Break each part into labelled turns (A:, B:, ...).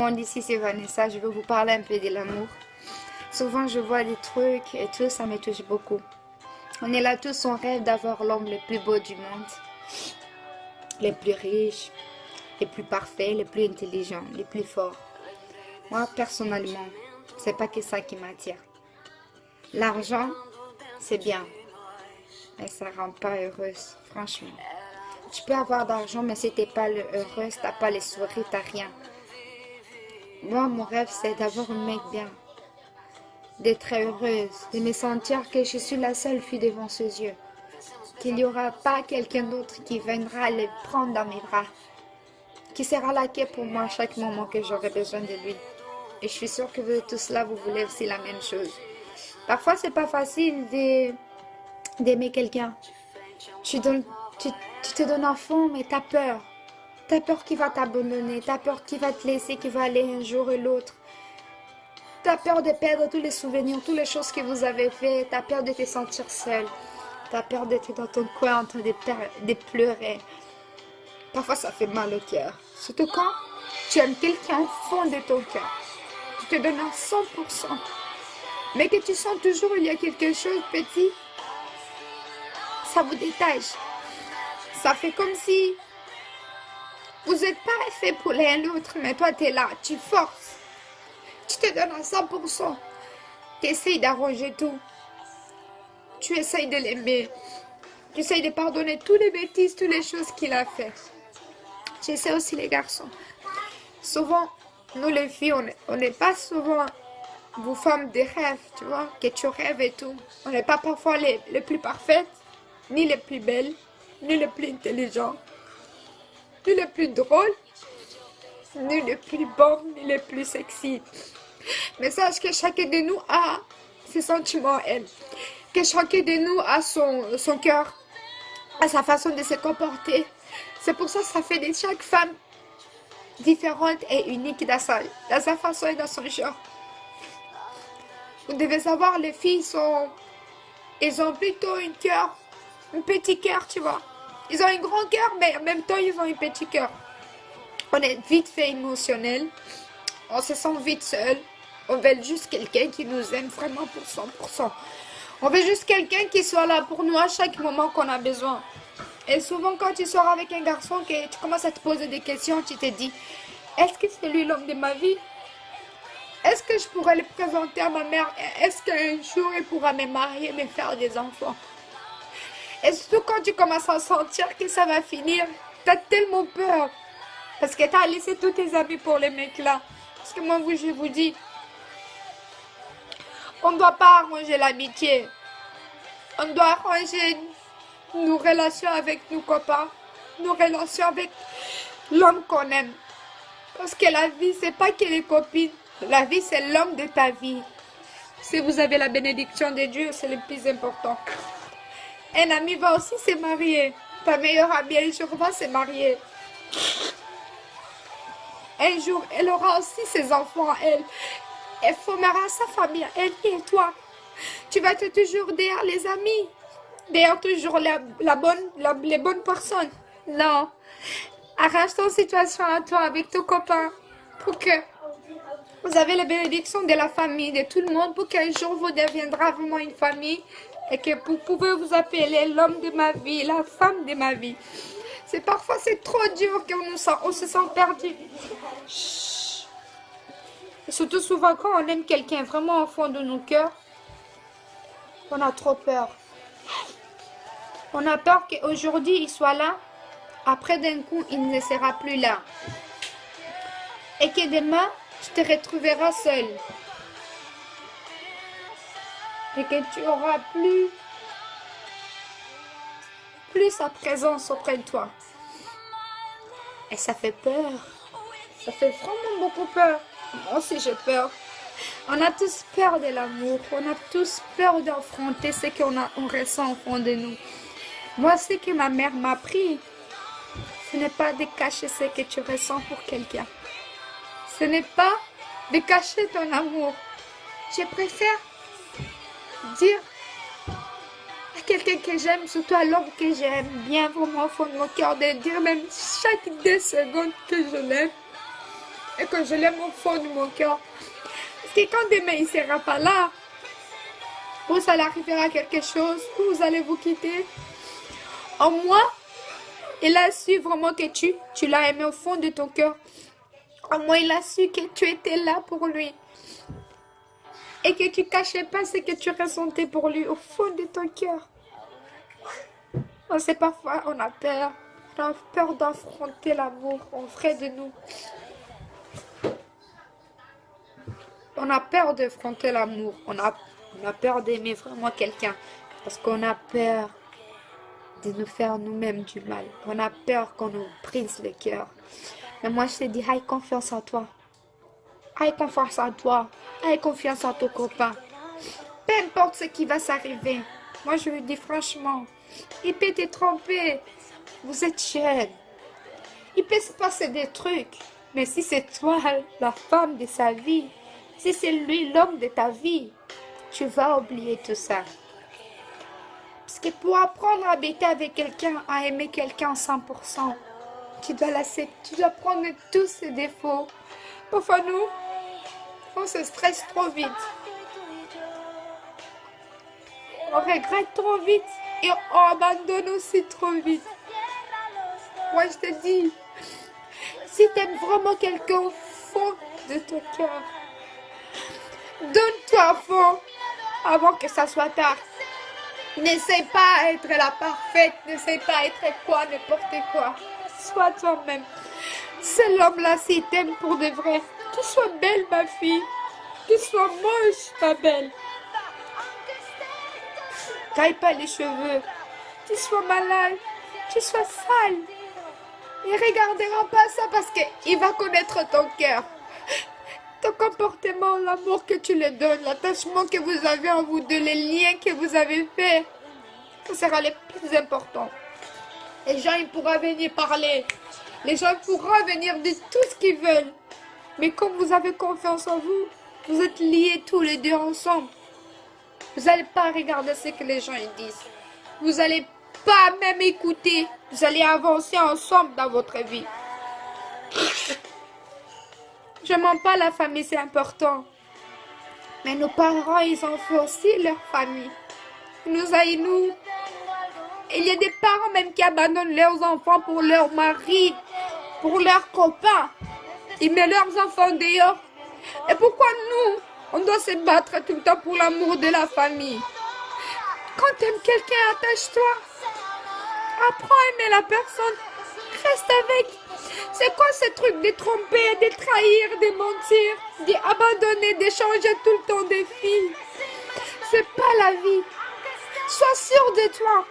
A: Bon, ici c'est Vanessa, je vais vous parler un peu de l'amour. Souvent je vois des trucs et tout, ça me touche beaucoup. On est là tous, on rêve d'avoir l'homme le plus beau du monde, le plus riche, le plus parfait, le plus intelligent, le plus fort. Moi personnellement, c'est pas que ça qui m'attire. L'argent, c'est bien, mais ça rend pas heureuse, franchement. Tu peux avoir d'argent, mais si t'es pas heureuse, t'as pas les sourires, t'as rien. Moi, mon rêve, c'est d'avoir un mec bien, d'être heureuse, de me sentir que je suis la seule fille devant ses yeux, qu'il n'y aura pas quelqu'un d'autre qui viendra le prendre dans mes bras, qui sera là que pour moi à chaque moment que j'aurai besoin de lui. Et je suis sûre que vous tous là, vous voulez aussi la même chose. Parfois, c'est pas facile d'aimer quelqu'un. Tu te donnes à fond, mais t'as peur. T'as peur qu'il va t'abandonner, t'as peur qu'il va te laisser, qu'il va aller un jour et l'autre. T'as peur de perdre tous les souvenirs, toutes les choses que vous avez faites. T'as peur de te sentir seule. T'as peur d'être dans ton coin en train de pleurer. Parfois, ça fait mal au cœur. Surtout quand tu aimes quelqu'un au fond de ton cœur. Tu te donnes à 100%. Mais que tu sens toujours il y a quelque chose de petit. Ça vous détache. Ça fait comme si vous n'êtes pas fait pour l'un l'autre, mais toi, tu es là, tu forces. Tu te donnes à 100%. Tu essayes d'arranger tout. Tu essayes de l'aimer. Tu essayes de pardonner toutes les bêtises, toutes les choses qu'il a fait. J'essaie aussi les garçons. Souvent, nous les filles, on n'est pas souvent vos femmes de rêve, tu vois, que tu rêves et tout. On n'est pas parfois les plus parfaites, ni les plus belles, ni les plus intelligentes, ni les plus drôles, ni les plus bonnes, ni les plus sexy. Mais sache que chacun de nous a ses sentiments, elle. Que chacun de nous a son cœur, a sa façon de se comporter. C'est pour ça que ça fait de chaque femme différente et unique dans sa façon et dans son genre. Vous devez savoir, les filles elles ont plutôt un petit cœur, tu vois. Ils ont un grand cœur, mais en même temps, ils ont un petit cœur. On est vite fait émotionnel. On se sent vite seul. On veut juste quelqu'un qui nous aime vraiment pour 100%. On veut juste quelqu'un qui soit là pour nous à chaque moment qu'on a besoin. Et souvent, quand tu sors avec un garçon, que tu commences à te poser des questions, tu te dis, est-ce que c'est lui l'homme de ma vie? Est-ce que je pourrais le présenter à ma mère? Est-ce qu'un jour, il pourra me marier, me faire des enfants? Et surtout quand tu commences à sentir que ça va finir, tu as tellement peur. Parce que tu as laissé tous tes amis pour les mecs là. Parce que moi, je vous dis, on ne doit pas arranger l'amitié. On doit arranger nos relations avec nos copains, nos relations avec l'homme qu'on aime. Parce que la vie, c'est pas que les copines. La vie, c'est l'homme de ta vie. Si vous avez la bénédiction de Dieu, c'est le plus important. Un ami va aussi se marier. Ta meilleure amie, un jour, va se marier. Un jour, elle aura aussi ses enfants, elle. Elle formera sa famille, elle et toi. Tu vas être toujours derrière les amis. Derrière toujours les bonnes personnes. Non. Arrange ton situation à toi avec ton copain. Pour que vous avez la bénédiction de la famille, de tout le monde. Pour qu'un jour, vous deviendrez vraiment une famille. Et que vous pouvez vous appeler l'homme de ma vie, la femme de ma vie. Parfois, c'est trop dur qu'on se sent perdu. Et surtout souvent quand on aime quelqu'un vraiment au fond de nos cœurs, on a trop peur. On a peur qu'aujourd'hui il soit là, après d'un coup il ne sera plus là. Et que demain tu te retrouveras seul. Et que tu auras plus sa présence auprès de toi. Et ça fait peur. Ça fait vraiment beaucoup peur. Moi aussi j'ai peur. On a tous peur de l'amour. On a tous peur d'affronter ce on ressent au fond de nous. Moi, ce que ma mère m'a appris, ce n'est pas de cacher ce que tu ressens pour quelqu'un. Ce n'est pas de cacher ton amour. Je préfère dire à quelqu'un que j'aime, surtout à l'homme que j'aime bien vraiment au fond de mon cœur, de dire même chaque 2 secondes que je l'aime. et que je l'aime au fond de mon cœur. Parce que quand demain il ne sera pas là, ou ça arrivera quelque chose, ou vous allez vous quitter, en moi, il a su vraiment que tu l'as aimé au fond de ton cœur. En moi, il a su que tu étais là pour lui. Et que tu cachais pas ce que tu ressentais pour lui au fond de ton cœur. On sait parfois, on a peur. On a peur d'affronter l'amour en vrai de nous. On a peur d'affronter l'amour. On a peur d'aimer vraiment quelqu'un. Parce qu'on a peur de nous faire nous-mêmes du mal. On a peur qu'on nous brise le cœur. Mais moi, je te dis, aie confiance en toi. Aie confiance en toi. Aie confiance en ton copain. Peu importe ce qui va s'arriver. Moi, je vous dis franchement, il peut te tromper. Vous êtes jeune. Il peut se passer des trucs. Mais si c'est toi, la femme de sa vie, si c'est lui, l'homme de ta vie, tu vas oublier tout ça. Parce que pour apprendre à habiter avec quelqu'un, à aimer quelqu'un 100%, tu dois l'accepter, tu dois prendre tous ses défauts. Parfois, nous, on se stresse trop vite. On regrette trop vite et on abandonne aussi trop vite. Moi, je te dis, si tu aimes vraiment quelqu'un au fond de ton cœur, donne-toi à fond avant que ça soit tard. N'essaie pas d'être la parfaite, n'essaie pas d'être quoi, n'importe quoi. Sois toi-même. C'est l'homme-là, s'il t'aime pour de vrai. Tu sois belle, ma fille. Tu sois moche, ma belle. Taille pas les cheveux. Tu sois malade. Tu sois sale. Il ne regardera pas ça parce qu'il va connaître ton cœur. Ton comportement, l'amour que tu lui donnes, l'attachement que vous avez en vous deux, les liens que vous avez faits, ça sera le plus important. Les gens, ils pourront venir parler. Les gens pourront venir dire tout ce qu'ils veulent. Mais comme vous avez confiance en vous, vous êtes liés tous les deux ensemble. Vous n'allez pas regarder ce que les gens ils disent. Vous n'allez pas même écouter. Vous allez avancer ensemble dans votre vie. Je ne mens pas, la famille, c'est important. Mais nos parents, ils ont fait aussi leur famille. Nous, il y a des parents même qui abandonnent leurs enfants pour leur mari, pour leurs copains. Ils mettent leurs enfants dehors. Et pourquoi nous, on doit se battre tout le temps pour l'amour de la famille? Quand tu aimes quelqu'un, attache-toi. Apprends à aimer la personne. Reste avec. C'est quoi ce truc de tromper, de trahir, de mentir, d'abandonner, de changer tout le temps des filles? C'est pas la vie. Sois sûr de toi.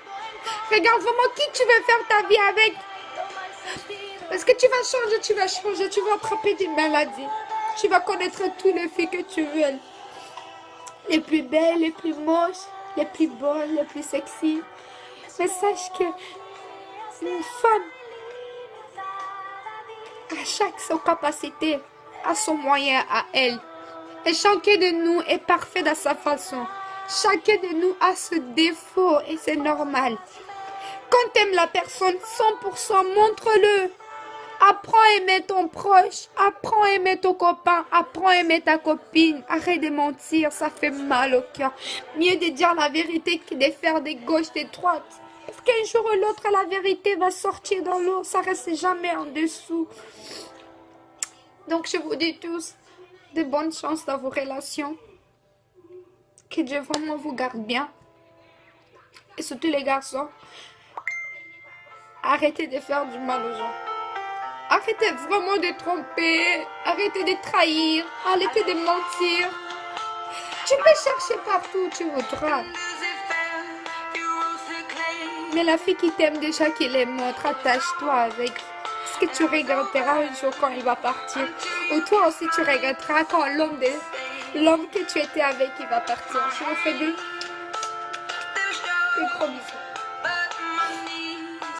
A: Regarde vraiment qui tu veux faire ta vie avec. Parce que tu vas changer, tu vas attraper des maladies. Tu vas connaître tous les filles que tu veux. Les plus belles, les plus moches, les plus bonnes, les plus sexy. Mais sache que une femme, à chaque son capacité, à son moyen, à elle. Et chacun de nous est parfait dans sa façon. Chacun de nous a ce défaut et c'est normal. Quand tu aimes la personne 100%, montre-le. Apprends à aimer ton proche, apprends à aimer ton copain, apprends à aimer ta copine. Arrête de mentir, ça fait mal au cœur. Mieux de dire la vérité que de faire des gauches, des droites. Parce qu'un jour ou l'autre, la vérité va sortir dans l'eau, ça reste jamais en dessous. Donc je vous dis tous, de bonnes chances dans vos relations. Que Dieu vraiment vous garde bien. Et surtout les garçons, arrêtez de faire du mal aux gens. Arrêtez vraiment de tromper, arrêtez de trahir, arrêtez de mentir. Tu peux chercher partout où tu voudras. Mais la fille qui t'aime déjà, qui les montre, attache-toi avec. Parce que tu regretteras un jour quand il va partir. Ou toi aussi tu regretteras quand l'homme que tu étais avec, il va partir. Je vous fais des gros bisous.